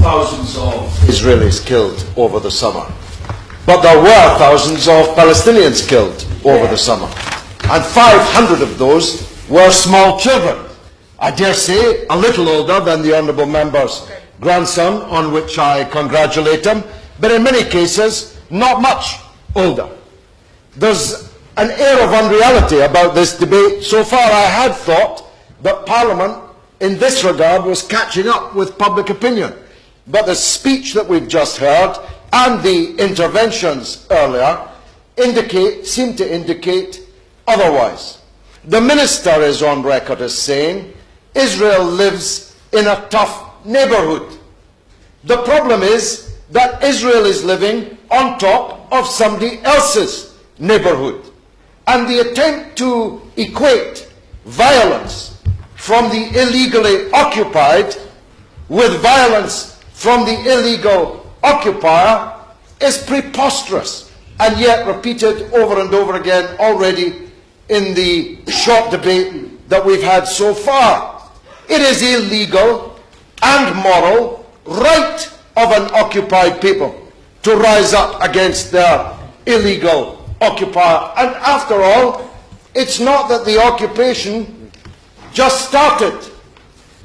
thousands of Israelis killed over the summer. But there were thousands of Palestinians killed over the summer. And 500 of those were small children. I dare say a little older than the Honourable Member's grandson, on which I congratulate him, but in many cases not much older. There's an air of unreality about this debate. So far I had thought that Parliament in this regard was catching up with public opinion. But the speech that we've just heard and the interventions earlier seem to indicate otherwise. The Minister is on record as saying Israel lives in a tough neighbourhood. The problem is that Israel is living on top of somebody else's neighbourhood. And the attempt to equate violence from the illegally occupied with violence from the illegal occupier is preposterous, and yet repeated over and over again already in the short debate that we've had so far. It is illegal and moral right of an occupied people to rise up against their illegal occupier. And after all, it's not that the occupation just started.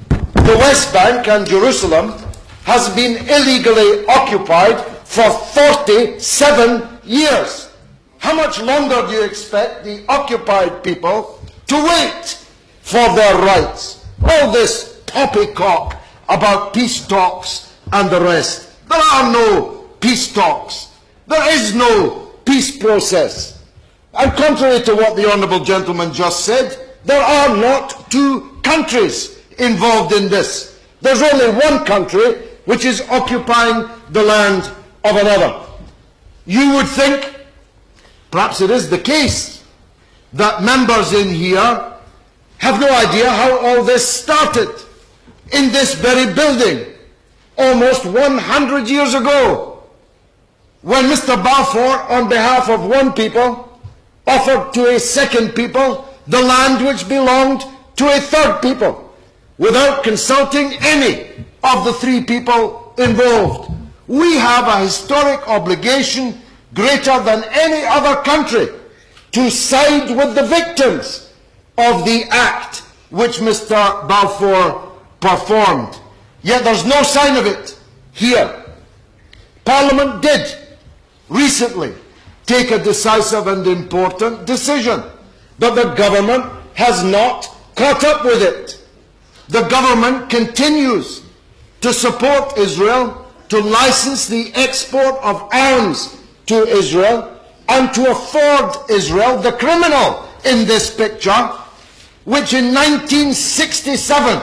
The West Bank and Jerusalem has been illegally occupied for 47 years. How much longer do you expect the occupied people to wait for their rights? All this poppycock about peace talks and the rest. There are no peace talks. There is no peace process. And contrary to what the Honourable Gentleman just said, there are not two countries involved in this. There's only one country which is occupying the land of another. You would think, perhaps it is the case, that members in here have no idea how all this started in this very building almost 100 years ago, when Mr. Balfour, on behalf of one people, offered to a second people the land which belonged to a third people, without consulting any of the three people involved. We have a historic obligation greater than any other country to side with the victims of the act which Mr. Balfour performed. Yet there's no sign of it here. Parliament did recently take a decisive and important decision, but the government has not caught up with it. The government continues to support Israel, to license the export of arms to Israel, and to afford Israel, the criminal in this picture, which in 1967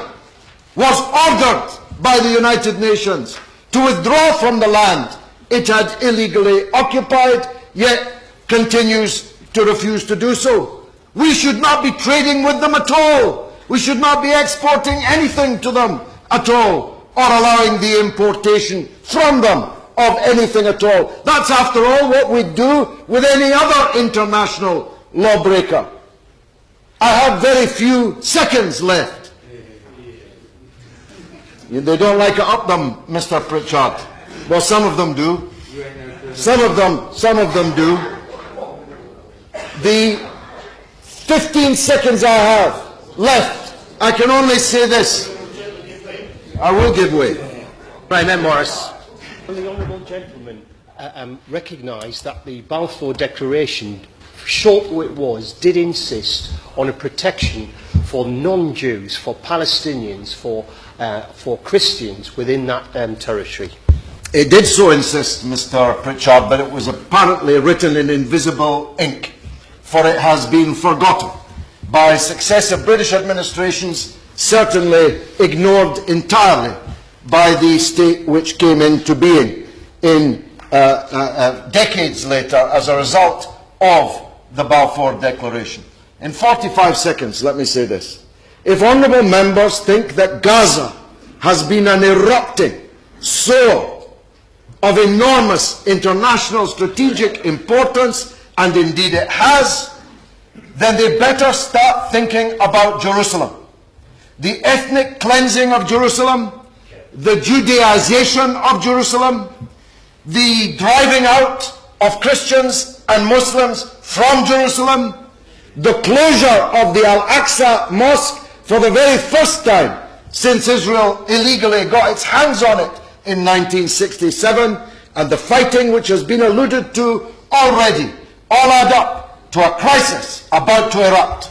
was ordered by the United Nations to withdraw from the land it had illegally occupied, yet continues to refuse to do so. We should not be trading with them at all. We should not be exporting anything to them at all, or allowing the importation from them of anything at all. That's, after all, what we do with any other international lawbreaker. I have very few seconds left. They don't like it up them, Mr. Pritchard. Well, some of them do. Some of them do. The 15 seconds I have left, I can only say this. I will give way. Right, Morris. The Honourable Gentleman recognised that the Balfour Declaration, short though it was, did insist on a protection for non-Jews, for Palestinians, for Christians within that territory. It did so insist, Mr. Pritchard, but it was apparently written in invisible ink, for it has been forgotten by successive British administrations, certainly ignored entirely by the state which came into being in decades later as a result of the Balfour Declaration. In 45 seconds, let me say this. If honourable members think that Gaza has been an erupting sore of enormous international strategic importance, and indeed it has, then they better start thinking about Jerusalem. The ethnic cleansing of Jerusalem, the Judaization of Jerusalem, the driving out of Christians and Muslims from Jerusalem, the closure of the Al-Aqsa Mosque for the very first time since Israel illegally got its hands on it in 1967, and the fighting which has been alluded to already, all add up to a crisis about to erupt.